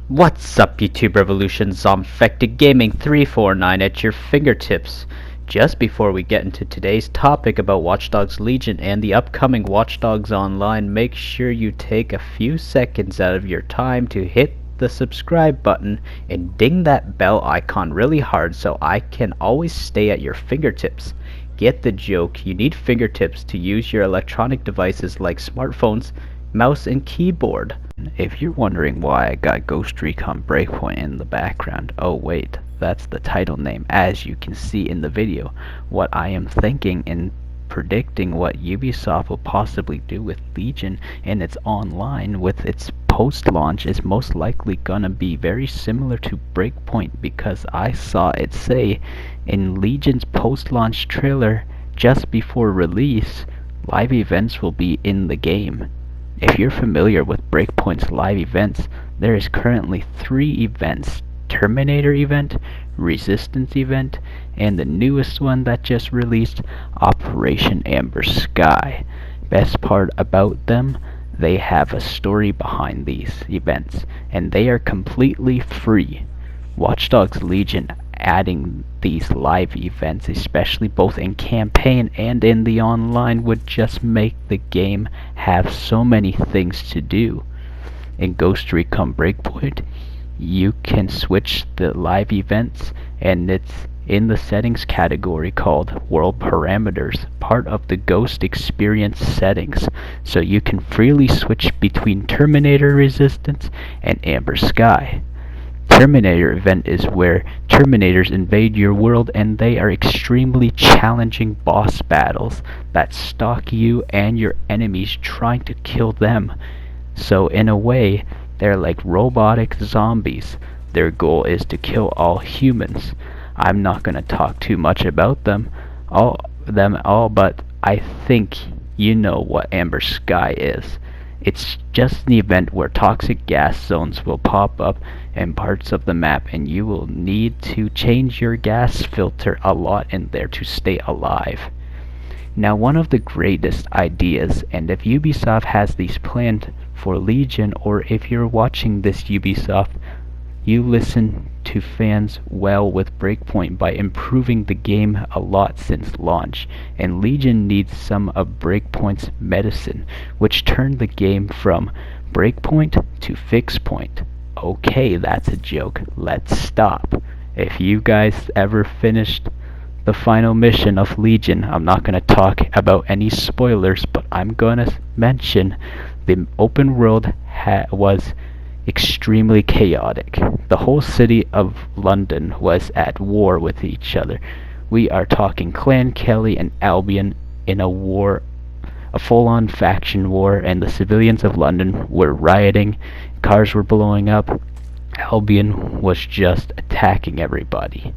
What's up, YouTube Revolution? Zombfected Gaming 349 at your fingertips. Just before we get into today's topic about Watch Dogs Legion and the upcoming Watch Dogs Online, make sure you take a few seconds out of your time to hit the subscribe button and ding that bell icon really hard so I can always stay at your fingertips. Get the joke, you need fingertips to use your electronic devices like smartphones, mouse and keyboard. If you're wondering why I got Ghost Recon Breakpoint in the background, oh wait, that's the title name as you can see in the video. What I am thinking and predicting what Ubisoft will possibly do with Legion and its online with its post-launch is most likely gonna be very similar to Breakpoint, because I saw it say in Legion's post-launch trailer just before release, live events will be in the game. If you're familiar with Breakpoint's live events, there is currently 3 events: Terminator event, Resistance event, and the newest one that just released, Operation Amber Sky. Best part about them, they have a story behind these events, and they are completely free. Watch Dogs Legion adding these live events, especially both in campaign and in the online, would just make the game have so many things to do. In Ghost Recon Breakpoint, you can switch the live events, and it's in the settings category called World Parameters, part of the Ghost Experience settings, so you can freely switch between Terminator Resistance and Amber Sky. Terminator event is where Terminators invade your world, and they are extremely challenging boss battles that stalk you and your enemies trying to kill them. So in a way, they're like robotic zombies. Their goal is to kill all humans. I'm not gonna talk too much about them all, but I think you know what Amber Sky is. It's just an event where toxic gas zones will pop up in parts of the map, and you will need to change your gas filter a lot in there to stay alive. Now, one of the greatest ideas, and if Ubisoft has these planned for Legion, or if you're watching this Ubisoft, you listen to fans well with Breakpoint by improving the game a lot since launch, and Legion needs some of Breakpoint's medicine, which turned the game from Breakpoint to Fixpoint. Okay, that's a joke. Let's stop. If you guys ever finished the final mission of Legion, I'm not gonna talk about any spoilers, but I'm gonna mention the open world was extremely chaotic. The whole city of London was at war with each other. We are talking Clan Kelly and Albion in a war, a full-on faction war, and the civilians of London were rioting, cars were blowing up, Albion was just attacking everybody.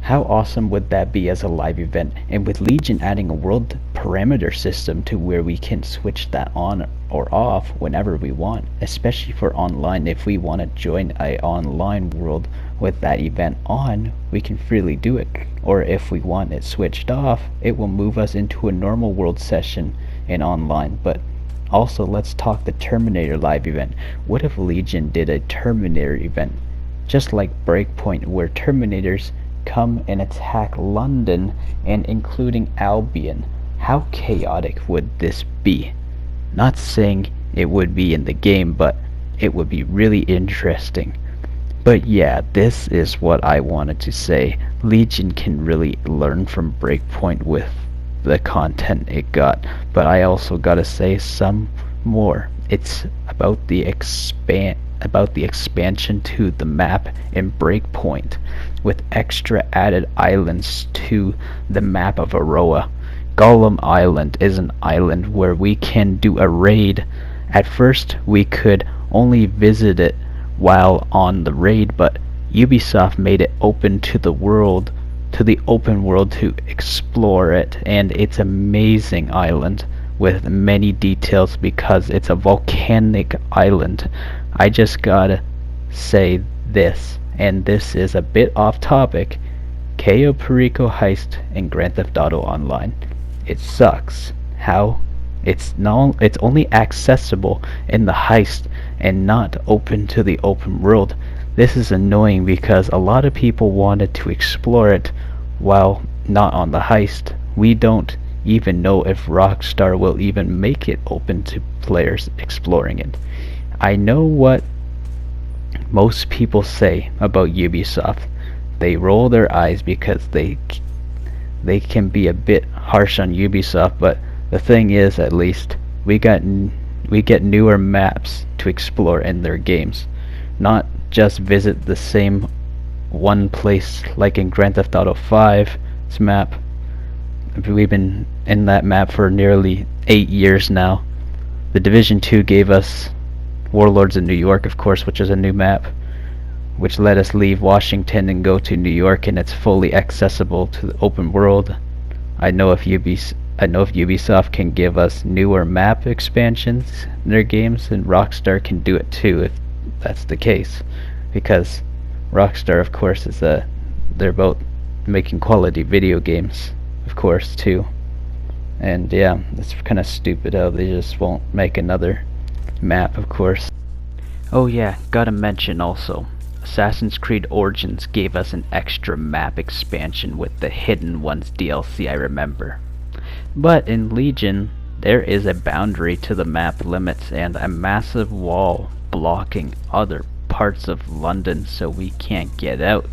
How awesome would that be as a live event, and with Legion adding a world parameter system to where we can switch that on or off whenever we want, especially for online. If we want to join a online world with that event on, we can freely do it, or if we want it switched off, it will move us into a normal world session in online. But also, let's talk the Terminator live event. What if Legion did a Terminator event just like Breakpoint, where Terminators come and attack London and including Albion? How chaotic would this be? Not saying it would be in the game, but it would be really interesting. But yeah, this is what I wanted to say. Legion can really learn from Breakpoint with the content it got, but I also gotta say some more. It's about the expansion to the map in Breakpoint, with extra added islands to the map of Aroa. Golem Island is an island where we can do a raid. At first we could only visit it while on the raid, but Ubisoft made it open to the world, to the open world, to explore it, and it's an amazing island with many details because it's a volcanic island. I just gotta say this, and this is a bit off topic: Cayo Perico heist in Grand Theft Auto Online. It sucks how it's only accessible in the heist and not open to the open world. This is annoying because a lot of people wanted to explore it while not on the heist. We don't even know if Rockstar will even make it open to players exploring it. I know what most people say about Ubisoft. They roll their eyes because they can be a bit harsh on Ubisoft, but the thing is, at least we get newer maps to explore in their games, not just visit the same one place like in Grand Theft Auto 5's map. We've been in that map for nearly 8 years now. The Division 2 gave us Warlords in New York, of course, which is a new map, which let us leave Washington and go to New York, and it's fully accessible to the open world. I know if Ubisoft can give us newer map expansions in their games, then Rockstar can do it too, if that's the case. Because Rockstar, of course, they're both making quality video games, of course, too. And yeah, it's kind of stupid how they just won't make another map, of course. Oh yeah, gotta mention also, Assassin's Creed Origins gave us an extra map expansion with the Hidden Ones DLC, I remember. But in Legion, there is a boundary to the map limits and a massive wall blocking other parts of London so we can't get out.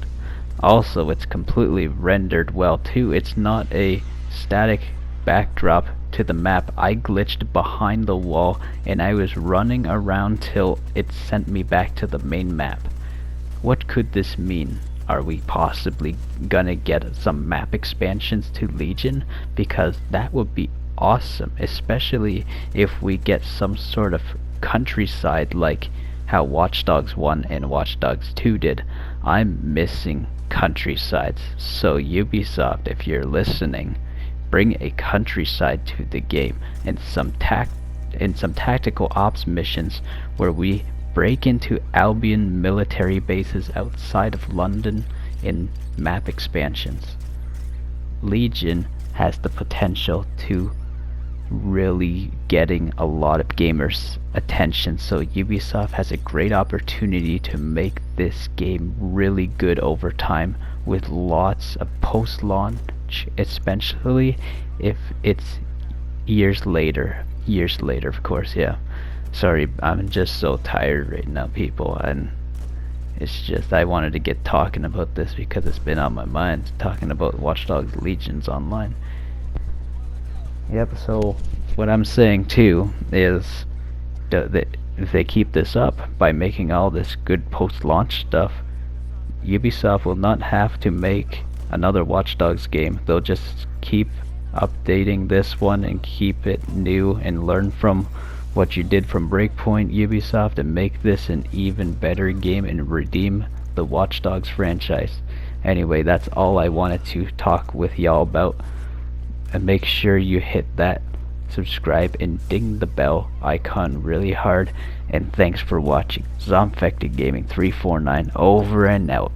Also, it's completely rendered well too. It's not a static backdrop to the map. I glitched behind the wall and I was running around till it sent me back to the main map. What could this mean? Are we possibly gonna get some map expansions to Legion? Because that would be awesome, especially if we get some sort of countryside like how Watch Dogs 1 and Watch Dogs 2 did. I'm missing countrysides, so Ubisoft, if you're listening, bring a countryside to the game and some tactical ops missions where we break into Albion military bases outside of London in map expansions. Legion has the potential to really getting a lot of gamers' attention, so Ubisoft has a great opportunity to make this game really good over time with lots of post-launch, especially if it's years later, of course. Yeah, sorry, I'm just so tired right now, people, and it's just I wanted to get talking about this because it's been on my mind, talking about Watch Dogs Legions online. Yep, so what I'm saying too is that if they keep this up by making all this good post-launch stuff, Ubisoft will not have to make another Watch Dogs game. They'll just keep updating this one and keep it new and learn from what you did from Breakpoint, Ubisoft, and make this an even better game and redeem the Watch Dogs franchise. Anyway, that's all I wanted to talk with y'all about. And make sure you hit that subscribe and ding the bell icon really hard. And thanks for watching. Zombfected Gaming 349 over and out.